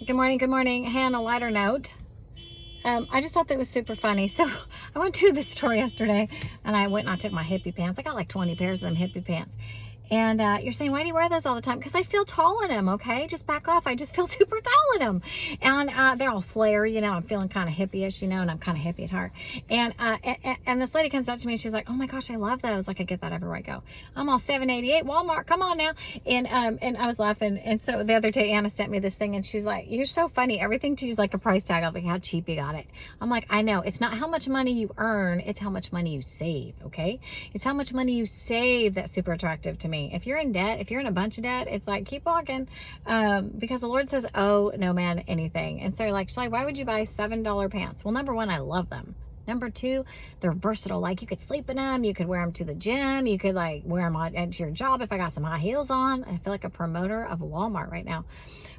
Good morning. Good morning. Hey, on a lighter note, I just thought that was super funny. So I went to the store yesterday and I went and I took my hippie pants. I got like 20 pairs of them hippie pants. And you're saying, why do you wear those all the time? Because I feel tall in them, okay? Just back off. I just feel super tall in them. And they're all flare, you know. I'm feeling kind of hippie-ish, you know, and I'm kind of hippie at heart. And this lady comes up to me and she's like, oh my gosh, I love those. Like, I get that everywhere I go. I'm all $7.88 Walmart. Come on now. And I was laughing. And so the other day, Anna sent me this thing and she's like, you're so funny. Everything to you is like a price tag. I'm like, how cheap you got it. I'm like, I know. It's not how much money you earn. It's how much money you save, okay? It's how much money you save that's super attractive to me. If you're in debt, if you're in a bunch of debt, it's like, keep walking, because the Lord says, oh, no man, anything. And so you're like, Shelly, why would you buy $7 pants? Well, number one, I love them. Number two, they're versatile. Like, you could sleep in them. You could wear them to the gym. You could like wear them on to your job. If I got some high heels on, I feel like a promoter of Walmart right now.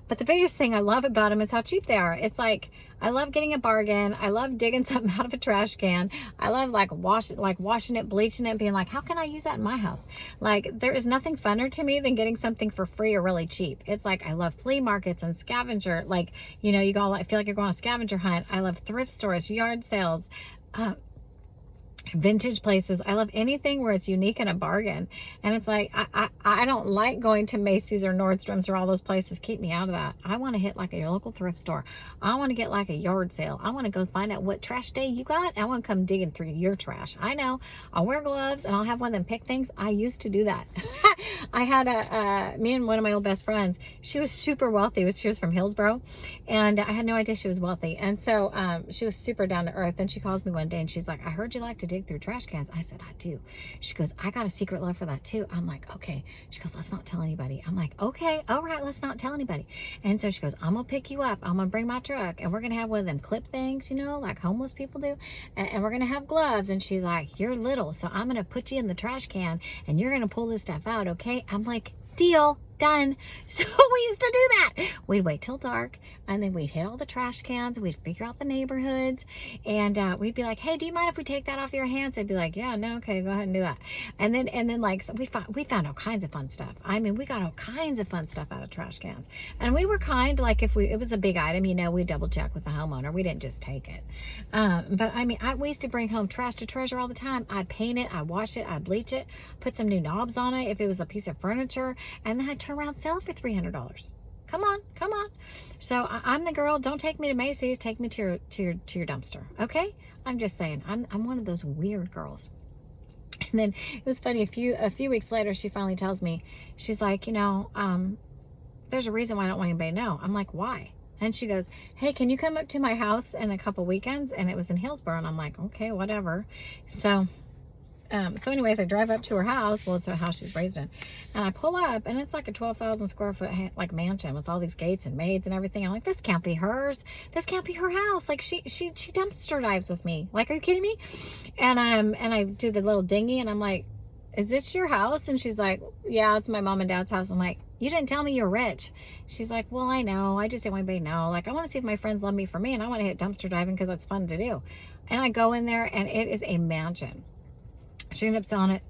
But the biggest thing I love about them is how cheap they are. It's like, I love getting a bargain. I love digging something out of a trash can. I love washing it, bleaching it, being like, how can I use that in my house? Like, there is nothing funner to me than getting something for free or really cheap. It's like, I love flea markets and scavenger. Like, you know, you go, I feel like you're going on a scavenger hunt. I love thrift stores, yard sales, vintage places. I love anything where it's unique and a bargain. And it's like, I don't like going to Macy's or Nordstrom's or all those places. Keep me out of that. I want to hit like a local thrift store. I want to get like a yard sale. I want to go find out what trash day you got. I want to come digging through your trash. I know. I'll wear gloves and I'll have one of them pick things. I used to do that. I had me and one of my old best friends. She was super wealthy. She was from Hillsboro, and I had no idea she was wealthy. And so she was super down to earth. And she calls me one day and she's like, I heard you like to dig through trash cans. I said, I do. She goes, I got a secret love for that too. I'm like, okay. She goes, let's not tell anybody. I'm like, okay, all right, let's not tell anybody. And so she goes, I'm gonna pick you up. I'm gonna bring my truck and we're gonna have one of them clip things, you know, like homeless people do. And we're gonna have gloves. And she's like, you're little, so I'm gonna put you in the trash can and you're gonna pull this stuff out, okay? I'm like, deal. Done. So we used to do that. We'd wait till dark and then we'd hit all the trash cans. We'd figure out the neighborhoods and we'd be like, hey, do you mind if we take that off your hands? They'd be like, yeah, no, okay, go ahead and do that. And then like, so we found all kinds of fun stuff. I mean, we got all kinds of fun stuff out of trash cans. And we were kind, like if it was a big item, you know, we double check with the homeowner. We didn't just take it. But I mean, we used to bring home trash to treasure all the time. I'd paint it, I'd wash it, I'd bleach it, put some new knobs on it if it was a piece of furniture, and then I'd turn around, sell it for $300. Come on, come on. So I'm the girl. Don't take me to Macy's. Take me to your dumpster. Okay? I'm just saying. I'm one of those weird girls. And then it was funny. A few weeks later, she finally tells me, she's like, you know, there's a reason why I don't want anybody to know. I'm like, why? And she goes, hey, can you come up to my house in a couple weekends? And it was in Hillsboro. And I'm like, okay, whatever. So anyways, I drive up to her house. Well, it's a house she's raised in. And I pull up, and it's like a 12,000 square foot like mansion with all these gates and maids and everything. I'm like, this can't be hers. This can't be her house. Like she dumpster dives with me. Like, are you kidding me? And I do the little dinghy, and I'm like, is this your house? And she's like, yeah, it's my mom and dad's house. I'm like, you didn't tell me you're rich. She's like, well, I know. I just didn't want anybody to know. Like, I want to see if my friends love me for me, and I want to hit dumpster diving because that's fun to do. And I go in there, and it is a mansion. She ended up selling it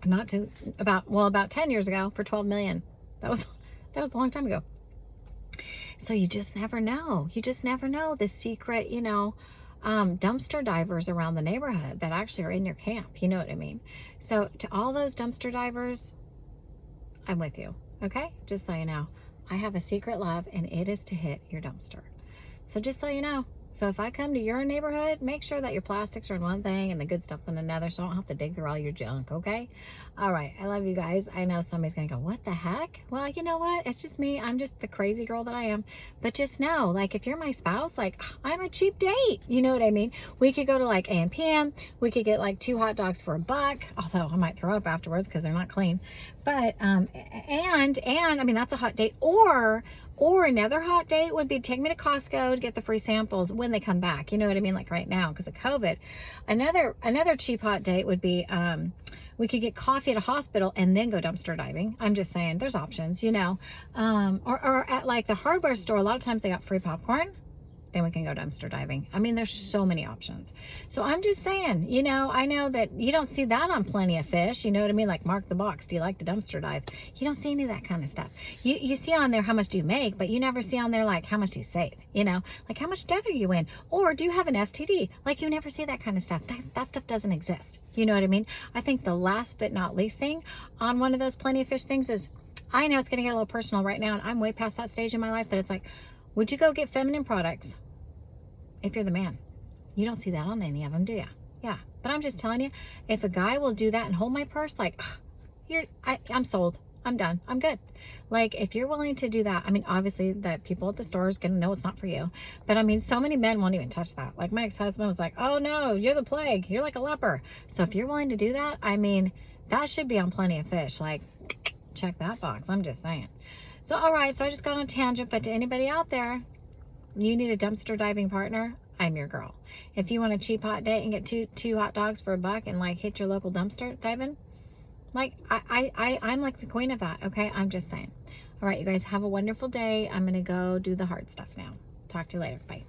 about 10 years ago for $12 million. That was a long time ago. So you just never know. You just never know the secret, you know, dumpster divers around the neighborhood that actually are in your camp. You know what I mean? So to all those dumpster divers, I'm with you. Okay? Just so you know, I have a secret love, and it is to hit your dumpster. So just so you know. So if I come to your neighborhood, make sure that your plastics are in one thing and the good stuff's in another, so I don't have to dig through all your junk, okay? All right, I love you guys. I know somebody's going to go, what the heck? Well, you know what? It's just me. I'm just the crazy girl that I am. But just know, like, if you're my spouse, like, I'm a cheap date. You know what I mean? We could go to, like, A&PM. We could get, like, 2 hot dogs for $1, although I might throw up afterwards because they're not clean. But, and, I mean, that's a hot date. Or another hot date would be take me to Costco to get the free samples when they come back. You know what I mean? Like right now because of COVID. Another cheap hot date would be we could get coffee at a hospital and then go dumpster diving. I'm just saying there's options, you know. Or at like the hardware store, a lot of times they got free popcorn. then we can go dumpster diving. I mean, there's so many options. So I'm just saying, you know, I know that you don't see that on Plenty of Fish. You know what I mean? Like, mark the box. Do you like to dumpster dive? You don't see any of that kind of stuff. You see on there how much do you make, but you never see on there like how much do you save? You know, like how much debt are you in? Or do you have an STD? Like, you never see that kind of stuff. That stuff doesn't exist. You know what I mean? I think the last but not least thing on one of those Plenty of Fish things is, I know it's going to get a little personal right now, and I'm way past that stage in my life, but it's like, would you go get feminine products if you're the man? You don't see that on any of them, do you? Yeah. But I'm just telling you, if a guy will do that and hold my purse, like, I'm sold. I'm done. I'm good. Like, if you're willing to do that, I mean, obviously the people at the store is going to know it's not for you. But I mean, so many men won't even touch that. Like, my ex-husband was like, oh no, you're the plague. You're like a leper. So if you're willing to do that, I mean, that should be on Plenty of Fish. Like, check that box. I'm just saying. So, all right. So I just got on a tangent, but to anybody out there, you need a dumpster diving partner, I'm your girl. If you want a cheap hot date and get two hot dogs for $1 and like hit your local dumpster diving, like I'm like the queen of that. Okay. I'm just saying. All right, you guys have a wonderful day. I'm going to go do the hard stuff now. Talk to you later. Bye.